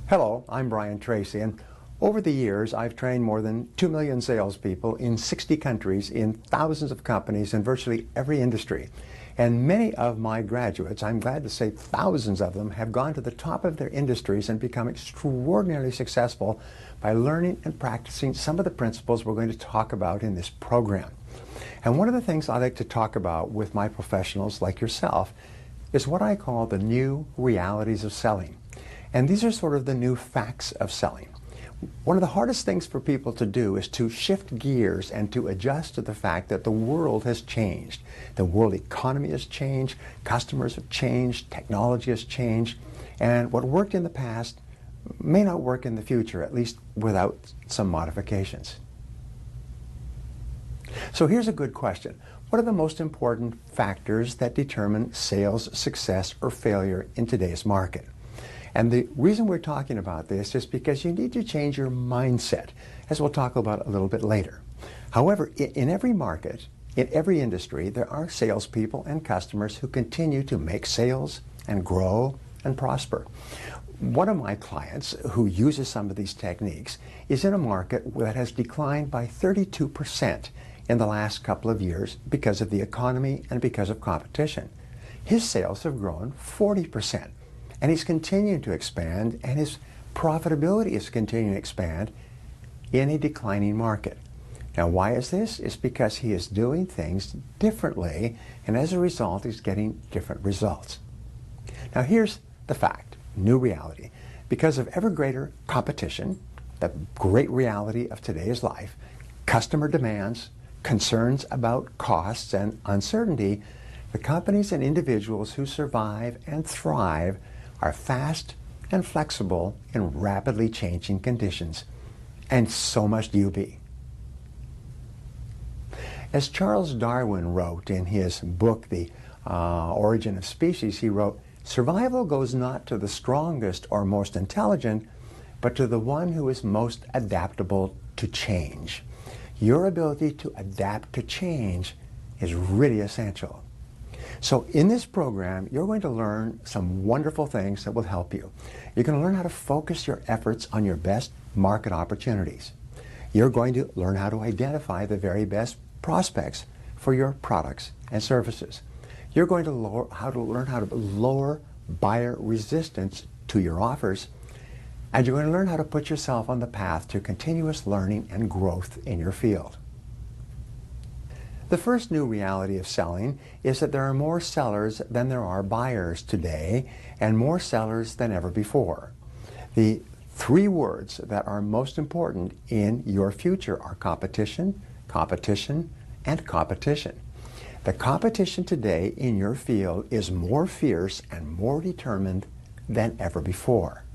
Hello, I'm Brian Tracy, and over the years I've trained more than 2 million salespeople in 60 countries, in thousands of companies, in virtually every industry. And many of my graduates, I'm glad to say thousands of them, have gone to the top of their industries and become extraordinarily successful by learning and practicing some of the principles we're going to talk about in this program. And one of the things I like to talk about with my professionals like yourself is what I call the new realities of selling. And these are sort of the new facts of selling. One of the hardest things for people to do is to shift gears and to adjust to the fact that the world has changed. The world economy has changed, customers have changed, technology has changed, and what worked in the past may not work in the future, at least without some modifications. So here's a good question. What are the most important factors that determine sales success or failure in today's market? And the reason we're talking about this is because you need to change your mindset, as we'll talk about a little bit later. However, in every market, in every industry, there are salespeople and customers who continue to make sales and grow and prosper. One of my clients who uses some of these techniques is in a market that has declined by 32% in the last couple of years because of the economy and because of competition. His sales have grown 40%. And he's continuing to expand, and his profitability is continuing to expand in a declining market. Now, why is this? It's because he is doing things differently, and as a result, he's getting different results. Now, here's the fact, new reality. Because of ever greater competition, the great reality of today's life, customer demands, concerns about costs, and uncertainty, the companies and individuals who survive and thrive are fast and flexible in rapidly changing conditions, and so must you be. As Charles Darwin wrote in his book, The Origin of Species, he wrote, "Survival goes not to the strongest or most intelligent, but to the one who is most adaptable to change." Your ability to adapt to change is really essential. So in this program, you're going to learn some wonderful things that will help you. You're going to learn how to focus your efforts on your best market opportunities. You're going to learn how to identify the very best prospects for your products and services. You're going to learn how to lower buyer resistance to your offers. And you're going to learn how to put yourself on the path to continuous learning and growth in your field. The first new reality of selling is that there are more sellers than there are buyers today, and more sellers than ever before. The three words that are most important in your future are competition, competition, and competition. The competition today in your field is more fierce and more determined than ever before.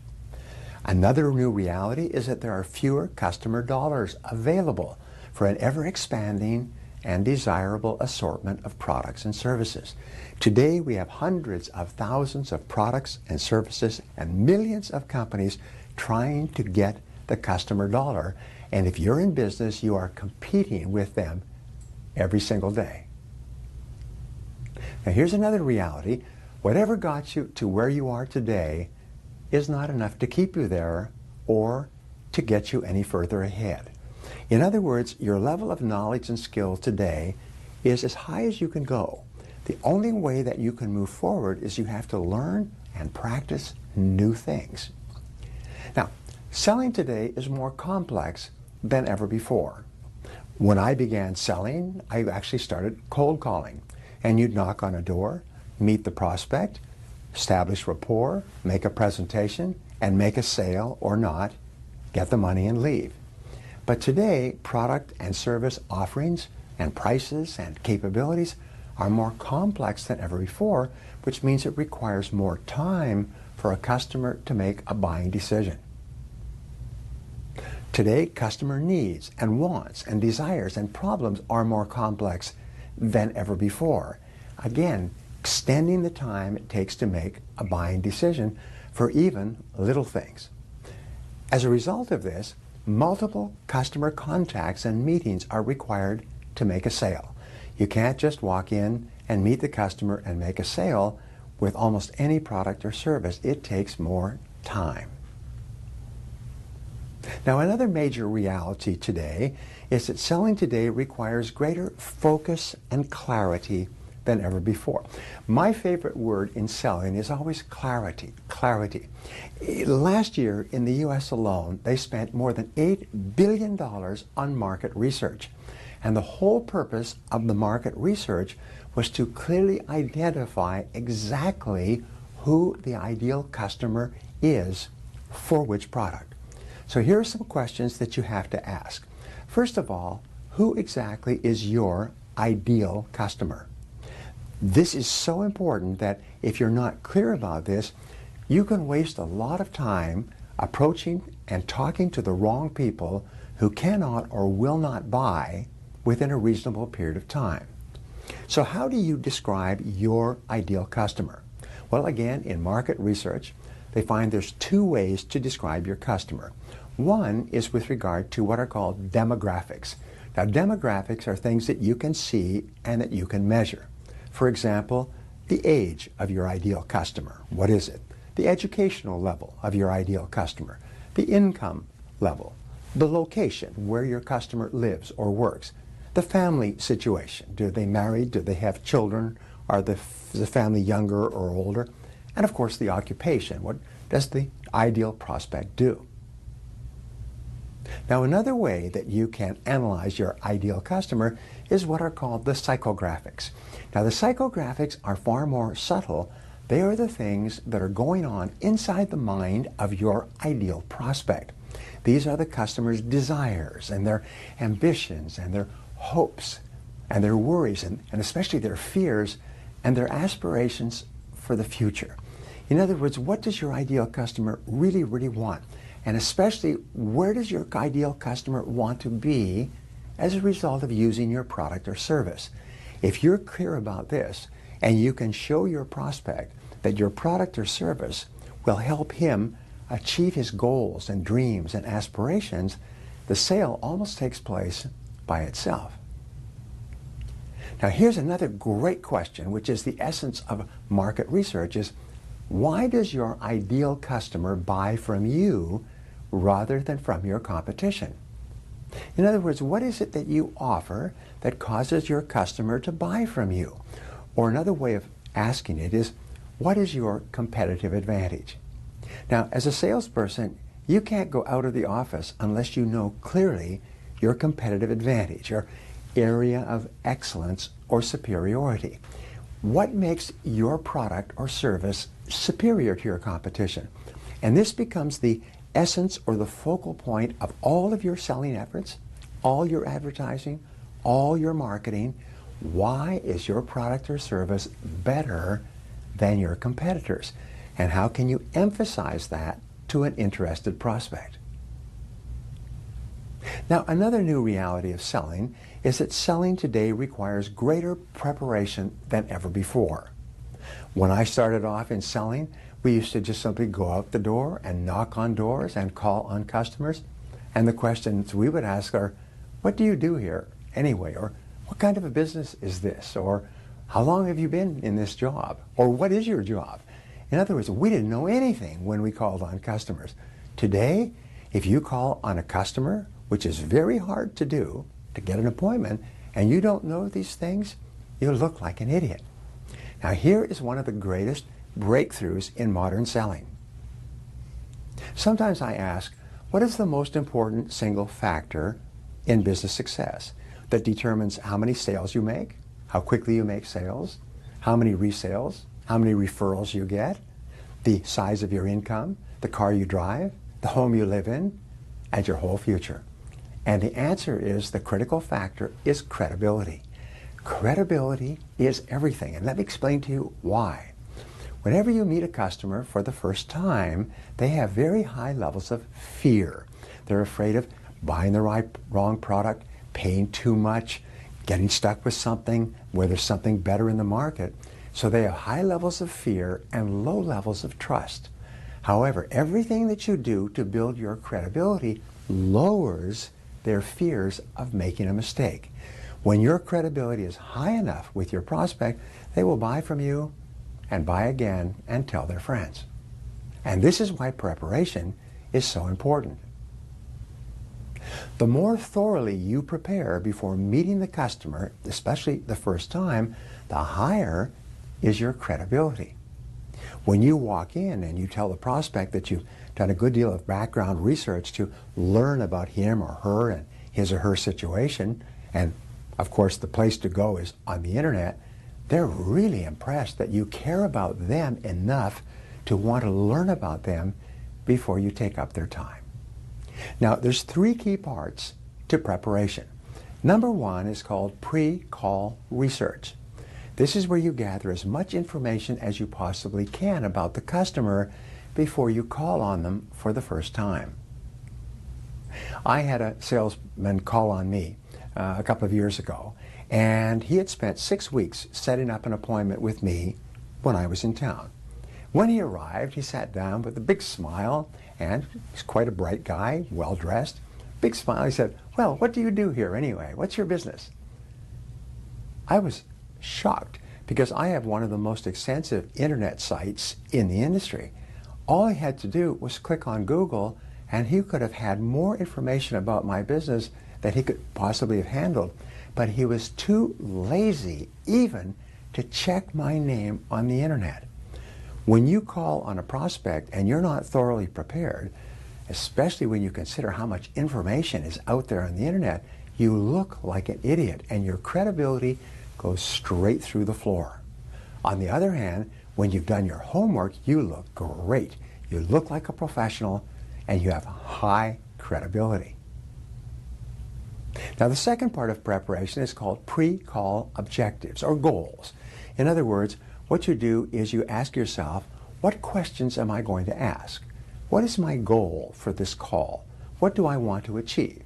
Another new reality is that there are fewer customer dollars available for an ever-expanding and desirable assortment of products and services. Today we have hundreds of thousands of products and services and millions of companies trying to get the customer dollar, and if you're in business, you are competing with them every single day. Now here's another reality. Whatever got you to where you are today is not enough to keep you there or to get you any further ahead. In other words, your level of knowledge and skill today is as high as you can go. The only way that you can move forward is you have to learn and practice new things. Now, selling today is more complex than ever before. When I began selling, I actually started cold calling. And you'd knock on a door, meet the prospect, establish rapport, make a presentation, and make a sale or not, get the money and leave. But today, product and service offerings and prices and capabilities are more complex than ever before, which means it requires more time for a customer to make a buying decision. Today, customer needs and wants and desires and problems are more complex than ever before. Again, extending the time it takes to make a buying decision for even little things. As a result of this, multiple customer contacts and meetings are required to make a sale. You can't just walk in and meet the customer and make a sale with almost any product or service. It takes more time. Now, another major reality today is that selling today requires greater focus and clarity than ever before. My favorite word in selling is always clarity. Clarity. Last year in the U.S. alone, they spent more than $8 billion on market research. And the whole purpose of the market research was to clearly identify exactly who the ideal customer is for which product. So here are some questions that you have to ask. First of all, who exactly is your ideal customer? This is so important that if you're not clear about this, you can waste a lot of time approaching and talking to the wrong people who cannot or will not buy within a reasonable period of time. So how do you describe your ideal customer? Well, again, in market research, they find there's two ways to describe your customer. One is with regard to what are called demographics. Now, demographics are things that you can see and that you can measure. For example, the age of your ideal customer. What is it? The educational level of your ideal customer. The income level. The location where your customer lives or works. The family situation. Do they marry? Do they have children? Are the family younger or older? And of course, the occupation. What does the ideal prospect do? Now, another way that you can analyze your ideal customer is what are called the psychographics. Now, the psychographics are far more subtle. They are the things that are going on inside the mind of your ideal prospect. These are the customer's desires and their ambitions and their hopes and their worries and especially their fears and their aspirations for the future. In other words, what does your ideal customer really, really want? And especially, where does your ideal customer want to be as a result of using your product or service? If you're clear about this and you can show your prospect that your product or service will help him achieve his goals and dreams and aspirations, the sale almost takes place by itself. Now, here's another great question, which is the essence of market research, is why does your ideal customer buy from you rather than from your competition? In other words, what is it that you offer that causes your customer to buy from you? Or another way of asking it is, what is your competitive advantage? Now, as a salesperson, you can't go out of the office unless you know clearly your competitive advantage, your area of excellence or superiority. What makes your product or service superior to your competition? And this becomes the essence or the focal point of all of your selling efforts, all your advertising, all your marketing. Why is your product or service better than your competitors? And how can you emphasize that to an interested prospect? Now, another new reality of selling is that selling today requires greater preparation than ever before. When I started off in selling, we used to just simply go out the door and knock on doors and call on customers. And the questions we would ask are, what do you do here anyway? Or what kind of a business is this? Or how long have you been in this job? Or what is your job? In other words, we didn't know anything when we called on customers. Today, if you call on a customer, which is very hard to do, to get an appointment, and you don't know these things, you look like an idiot. Now, here is one of the greatest breakthroughs in modern selling. Sometimes I ask, what is the most important single factor in business success that determines how many sales you make, how quickly you make sales, how many resales, how many referrals you get, the size of your income, the car you drive, the home you live in, and your whole future? And the answer is the critical factor is credibility. Credibility is everything. And let me explain to you why. Whenever you meet a customer for the first time, they have very high levels of fear. They're afraid of buying the wrong product, paying too much, getting stuck with something where there's something better in the market. So they have high levels of fear and low levels of trust. However, everything that you do to build your credibility lowers their fears of making a mistake. When your credibility is high enough with your prospect, they will buy from you and buy again and tell their friends. And this is why preparation is so important. The more thoroughly you prepare before meeting the customer, especially the first time, the higher is your credibility. When you walk in and you tell the prospect that you've done a good deal of background research to learn about him or her and his or her situation, and of course the place to go is on the internet, they're really impressed that you care about them enough to want to learn about them before you take up their time. Now, there's 3 key parts to preparation. Number 1 is called pre-call research. This is where you gather as much information as you possibly can about the customer before you call on them for the first time. I had a salesman call on me a couple of years ago, and he had spent 6 weeks setting up an appointment with me when I was in town. When he arrived, he sat down with a big smile, and he's quite a bright guy, well-dressed. Big smile. He said, "Well, what do you do here anyway? What's your business?" I was shocked because I have one of the most extensive internet sites in the industry. All I had to do was click on Google, and he could have had more information about my business that he could possibly have handled. But he was too lazy even to check my name on the internet. When you call on a prospect and you're not thoroughly prepared, especially when you consider how much information is out there on the internet, you look like an idiot and your credibility goes straight through the floor. On the other hand, when you've done your homework, you look great. You look like a professional and you have high credibility. Now, the second part of preparation is called pre-call objectives or goals. In other words, what you do is you ask yourself, what questions am I going to ask? What is my goal for this call? What do I want to achieve?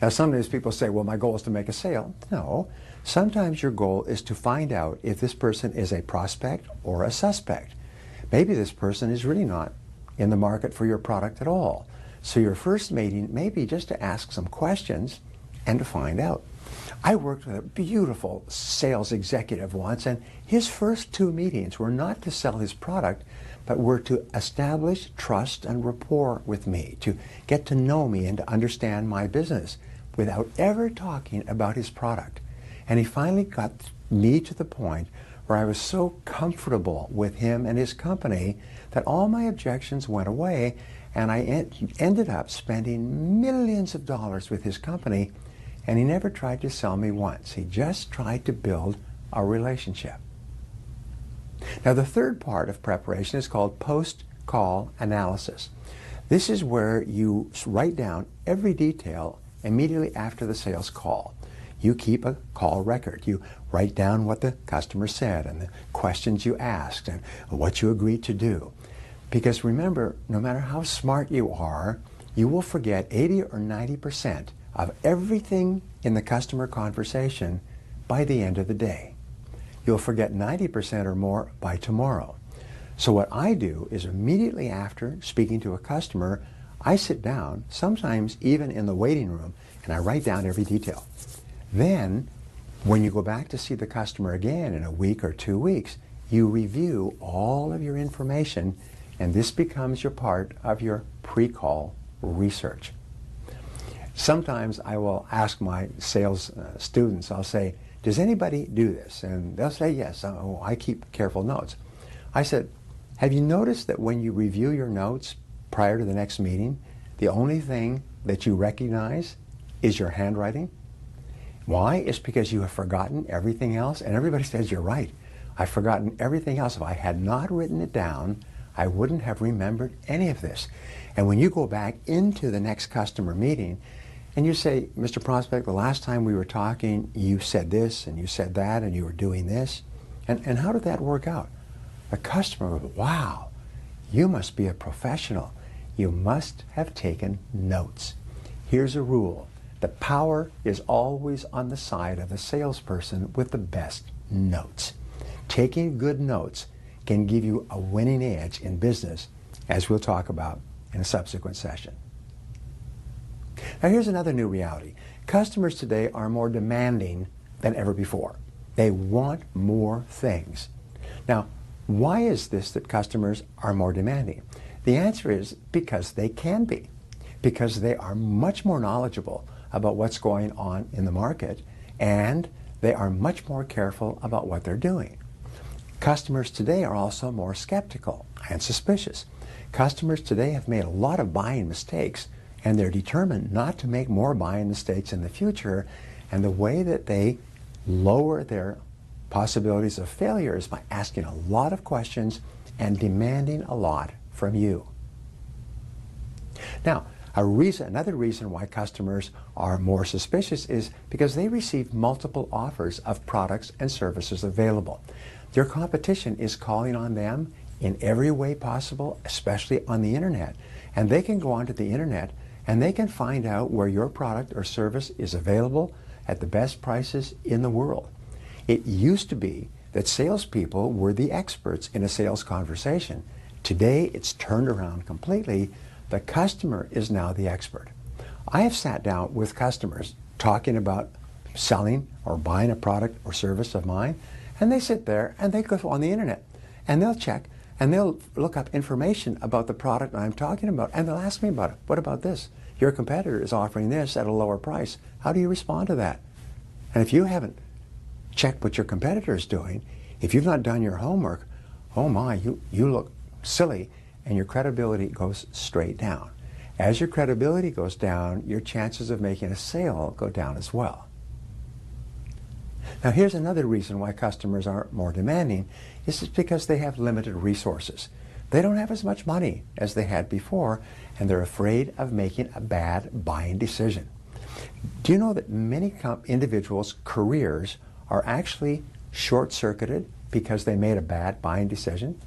Now, sometimes people say, well, my goal is to make a sale. No. Sometimes your goal is to find out if this person is a prospect or a suspect. Maybe this person is really not in the market for your product at all. So your first meeting may be just to ask some questions and to find out. I worked with a beautiful sales executive once, and his first 2 meetings were not to sell his product, but were to establish trust and rapport with me, to get to know me and to understand my business without ever talking about his product. And he finally got me to the point where I was so comfortable with him and his company that all my objections went away, and I ended up spending millions of dollars with his company, and he never tried to sell me once. He just tried to build a relationship. Now, the third part of preparation is called post-call analysis. This is where you write down every detail immediately after the sales call. You keep a call record. You write down what the customer said and the questions you asked and what you agreed to do. Because remember, no matter how smart you are, you will forget 80 or 90% of everything in the customer conversation by the end of the day. You'll forget 90% or more by tomorrow. So what I do is immediately after speaking to a customer, I sit down, sometimes even in the waiting room, and I write down every detail. Then, when you go back to see the customer again in a week or 2 weeks, you review all of your information, and this becomes your part of your pre-call research. Sometimes I will ask my sales students, I'll say, does anybody do this? And they'll say yes. Oh, I keep careful notes. I said, have you noticed that when you review your notes prior to the next meeting, the only thing that you recognize is your handwriting? Why? It's because you have forgotten everything else. And everybody says, you're right. I've forgotten everything else. If I had not written it down, I wouldn't have remembered any of this. And when you go back into the next customer meeting and you say, Mr. Prospect, the last time we were talking, you said this and you said that and you were doing this. And how did that work out? The customer would, wow, you must be a professional. You must have taken notes. Here's a rule. The power is always on the side of the salesperson with the best notes. Taking good notes can give you a winning edge in business, as we'll talk about in a subsequent session. Now, here's another new reality. Customers today are more demanding than ever before. They want more things. Now, why is this that customers are more demanding? The answer is because they can be. Because they are much more knowledgeable about what's going on in the market, and they are much more careful about what they're doing. Customers today are also more skeptical and suspicious. Customers today have made a lot of buying mistakes, and they're determined not to make more buying mistakes in the future, and the way that they lower their possibilities of failure is by asking a lot of questions and demanding a lot from you. Now, another reason why customers are more suspicious is because they receive multiple offers of products and services available. Their competition is calling on them in every way possible, especially on the internet. And they can go onto the internet and they can find out where your product or service is available at the best prices in the world. It used to be that salespeople were the experts in a sales conversation. Today, it's turned around completely. The customer is now the expert. I have sat down with customers talking about selling or buying a product or service of mine, and they sit there and they go on the internet and they'll check and they'll look up information about the product I'm talking about, and they'll ask me about it. What about this? Your competitor is offering this at a lower price. How do you respond to that? And if you haven't checked what your competitor is doing, if you've not done your homework, oh my, you look silly, and your credibility goes straight down. As your credibility goes down, your chances of making a sale go down as well. Now here's another reason why customers are more demanding. This is because they have limited resources. They don't have as much money as they had before, and they're afraid of making a bad buying decision. Do you know that many individuals' careers are actually short-circuited because they made a bad buying decision?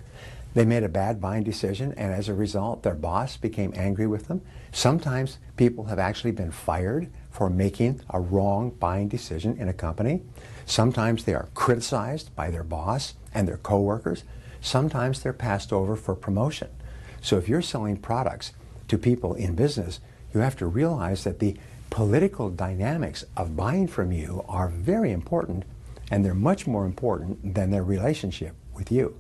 They made a bad buying decision, and as a result, their boss became angry with them. Sometimes people have actually been fired for making a wrong buying decision in a company. Sometimes they are criticized by their boss and their coworkers. Sometimes they're passed over for promotion. So if you're selling products to people in business, you have to realize that the political dynamics of buying from you are very important, and they're much more important than their relationship with you.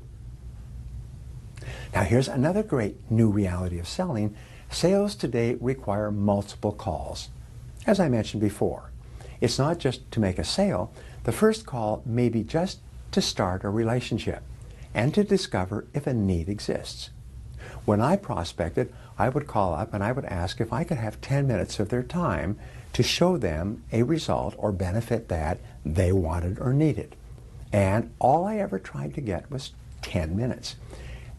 Now here's another great new reality of selling. Sales today require multiple calls. As I mentioned before, it's not just to make a sale. The first call may be just to start a relationship and to discover if a need exists. When I prospected, I would call up and I would ask if I could have 10 minutes of their time to show them a result or benefit that they wanted or needed. And all I ever tried to get was 10 minutes.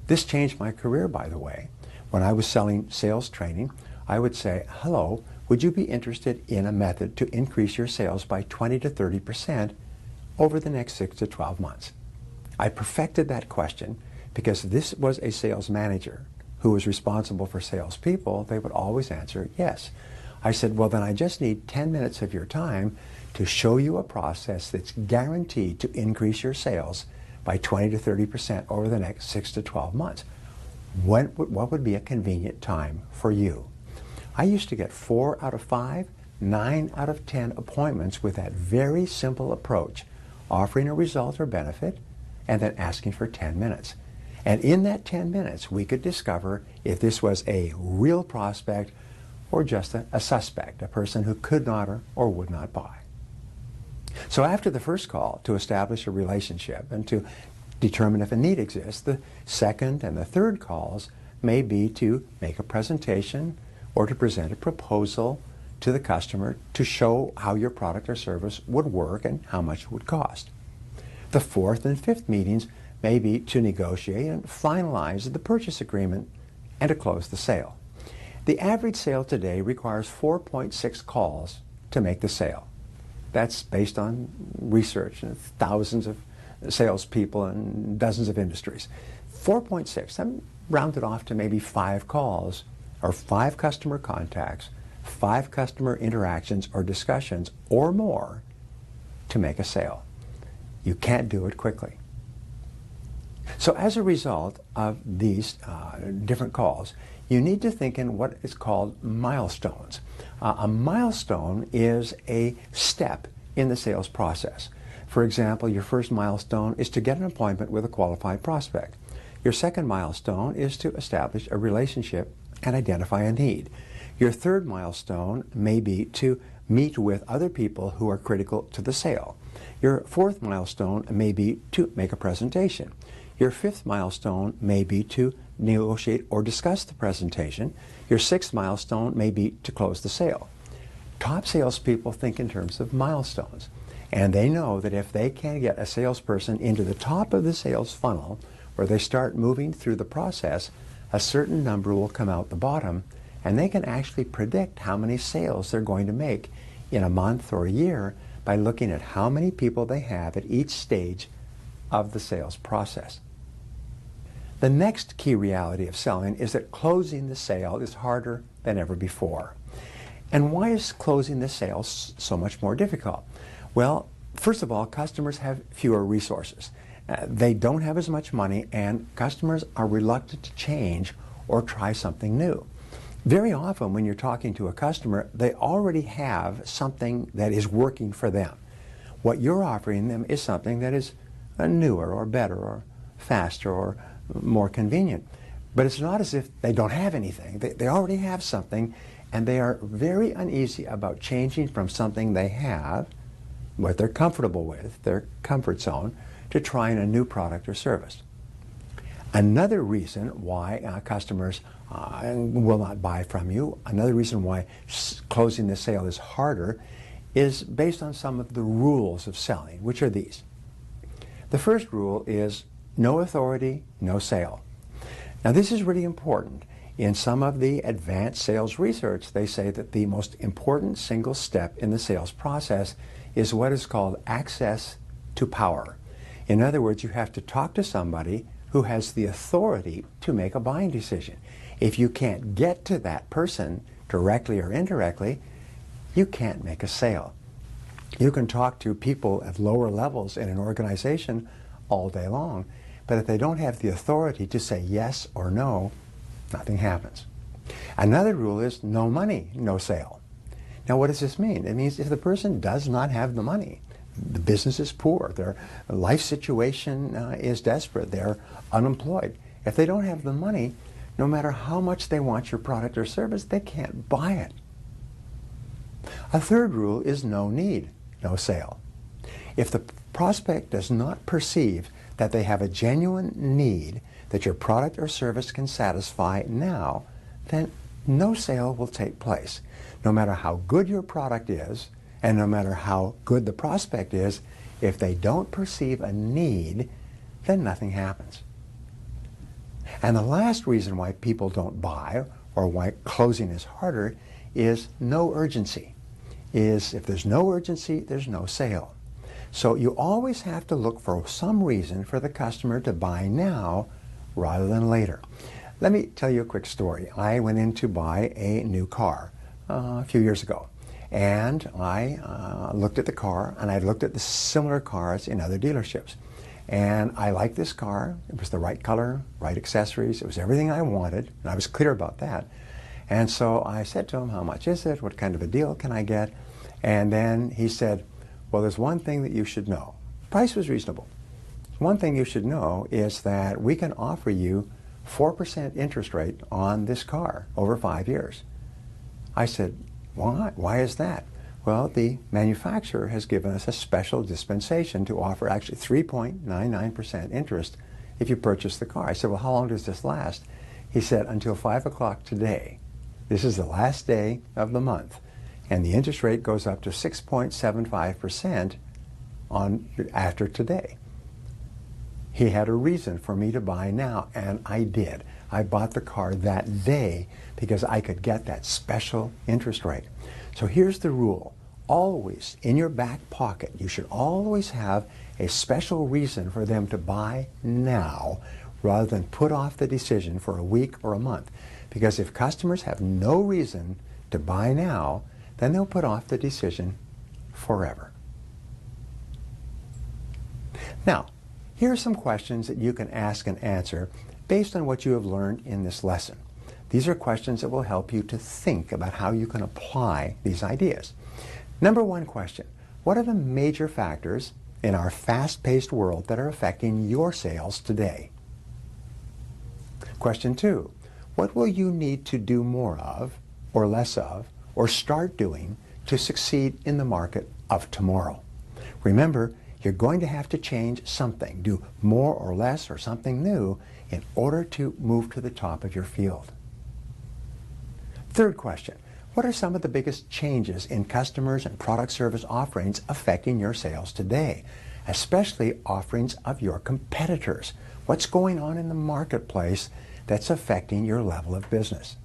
This changed my career, by the way. When I was selling sales training, I would say, hello, would you be interested in a method to increase your sales by 20 to 30% over the next 6 to 12 months? I perfected that question because this was a sales manager who was responsible for salespeople. They would always answer yes. I said, well, then I just need 10 minutes of your time to show you a process that's guaranteed to increase your sales by 20 to 30% over the next 6 to 12 months. What would be a convenient time for you? I used to get 4 out of 5, 9 out of 10 appointments with that very simple approach, offering a result or benefit and then asking for 10 minutes. And in that 10 minutes, we could discover if this was a real prospect or just a suspect, a person who could not or would not buy. So after the first call to establish a relationship and to determine if a need exists, the second and the third calls may be to make a presentation or to present a proposal to the customer to show how your product or service would work and how much it would cost. The fourth and fifth meetings may be to negotiate and finalize the purchase agreement and to close the sale. The average sale today requires 4.6 calls to make the sale. That's based on research and thousands of salespeople and dozens of industries. 4.6, I'm rounded off to maybe 5 calls or 5 customer contacts, 5 customer interactions or discussions or more to make a sale. You can't do it quickly. So as a result of these different calls, you need to think in what is called milestones. A milestone is a step in the sales process. For example, your first milestone is to get an appointment with a qualified prospect. Your second milestone is to establish a relationship and identify a need. Your third milestone may be to meet with other people who are critical to the sale. Your fourth milestone may be to make a presentation. Your fifth milestone may be to negotiate or discuss the presentation. Your sixth milestone may be to close the sale. Top salespeople think in terms of milestones, and they know that if they can get a salesperson into the top of the sales funnel, where they start moving through the process, a certain number will come out the bottom, and they can actually predict how many sales they're going to make in a month or a year by looking at how many people they have at each stage of the sales process. The next key reality of selling is that closing the sale is harder than ever before. And why is closing the sale so much more difficult? Well, first of all, customers have fewer resources. They don't have as much money, and customers are reluctant to change or try something new. Very often when you're talking to a customer, they already have something that is working for them. What you're offering them is something that is newer or better or faster or more convenient. But it's not as if they don't have anything. They already have something, and they are very uneasy about changing from something they have, what they're comfortable with, their comfort zone, to trying a new product or service. Another reason why customers will not buy from you, another reason why closing the sale is harder, is based on some of the rules of selling, which are these. The first rule is no authority, no sale. Now this is really important. In some of the advanced sales research, they say that the most important single step in the sales process is what is called access to power. In other words, you have to talk to somebody who has the authority to make a buying decision. If you can't get to that person directly or indirectly, you can't make a sale. You can talk to people at lower levels in an organization all day long, but if they don't have the authority to say yes or no, nothing happens. Another rule is no money, no sale. Now what does this mean? It means if the person does not have the money, the business is poor, their life situation is desperate, they're unemployed. If they don't have the money, no matter how much they want your product or service, they can't buy it. A third rule is no need, no sale. If the prospect does not perceive that they have a genuine need that your product or service can satisfy now, then no sale will take place. No matter how good your product is, and no matter how good the prospect is, if they don't perceive a need, then nothing happens. And the last reason why people don't buy, or why closing is harder, is no urgency. If there's no urgency, there's no sale. So you always have to look for some reason for the customer to buy now rather than later. Let me tell you a quick story. I went in to buy a new car a few years ago. And I looked at the car, and I looked at the similar cars in other dealerships. And I liked this car. It was the right color, right accessories. It was everything I wanted, and I was clear about that. And so I said to him, how much is it? What kind of a deal can I get? And then he said, well, there's one thing that you should know. Price was reasonable. One thing you should know is that we can offer you 4% interest rate on this car over 5 years. I said, why? Why is that? Well, the manufacturer has given us a special dispensation to offer actually 3.99% interest if you purchase the car. I said, well, how long does this last? He said, until 5 o'clock today. This is the last day of the month. And the interest rate goes up to 6.75% after today. He had a reason for me to buy now, and I did. I bought the car that day because I could get that special interest rate. So here's the rule. Always, in your back pocket, you should always have a special reason for them to buy now rather than put off the decision for a week or a month. Because if customers have no reason to buy now, then they'll put off the decision forever. Now, here are some questions that you can ask and answer based on what you have learned in this lesson. These are questions that will help you to think about how you can apply these ideas. Number one question, what are the major factors in our fast-paced world that are affecting your sales today? Question two, what will you need to do more of, or less of, or start doing to succeed in the market of tomorrow. Remember, you're going to have to change something, do more or less or something new in order to move to the top of your field. Third question, what are some of the biggest changes in customers and product service offerings affecting your sales today, especially offerings of your competitors? What's going on in the marketplace that's affecting your level of business?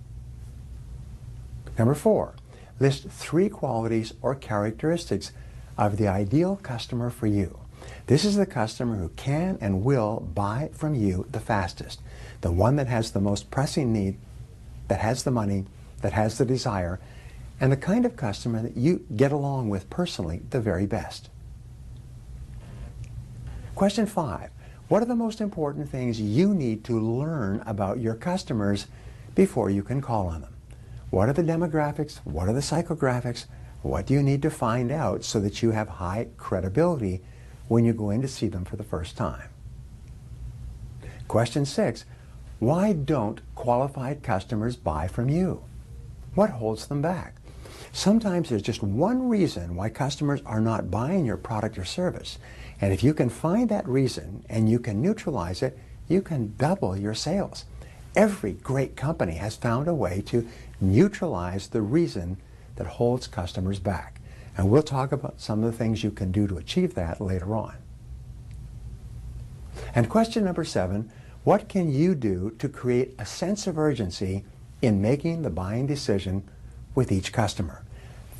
Number 4, list 3 qualities or characteristics of the ideal customer for you. This is the customer who can and will buy from you the fastest, the one that has the most pressing need, that has the money, that has the desire, and the kind of customer that you get along with personally the very best. Question 5. What are the most important things you need to learn about your customers before you can call on them? What are the demographics? What are the psychographics? What do you need to find out so that you have high credibility when you go in to see them for the first time? Question 6. Why don't qualified customers buy from you? What holds them back? Sometimes there's just one reason why customers are not buying your product or service. And if you can find that reason and you can neutralize it, you can double your sales. Every great company has found a way to neutralize the reason that holds customers back. And we'll talk about some of the things you can do to achieve that later on. And question number 7, what can you do to create a sense of urgency in making the buying decision with each customer?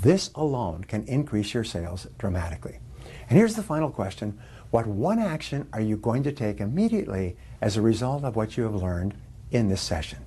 This alone can increase your sales dramatically. And here's the final question. What one action are you going to take immediately as a result of what you have learned in this session?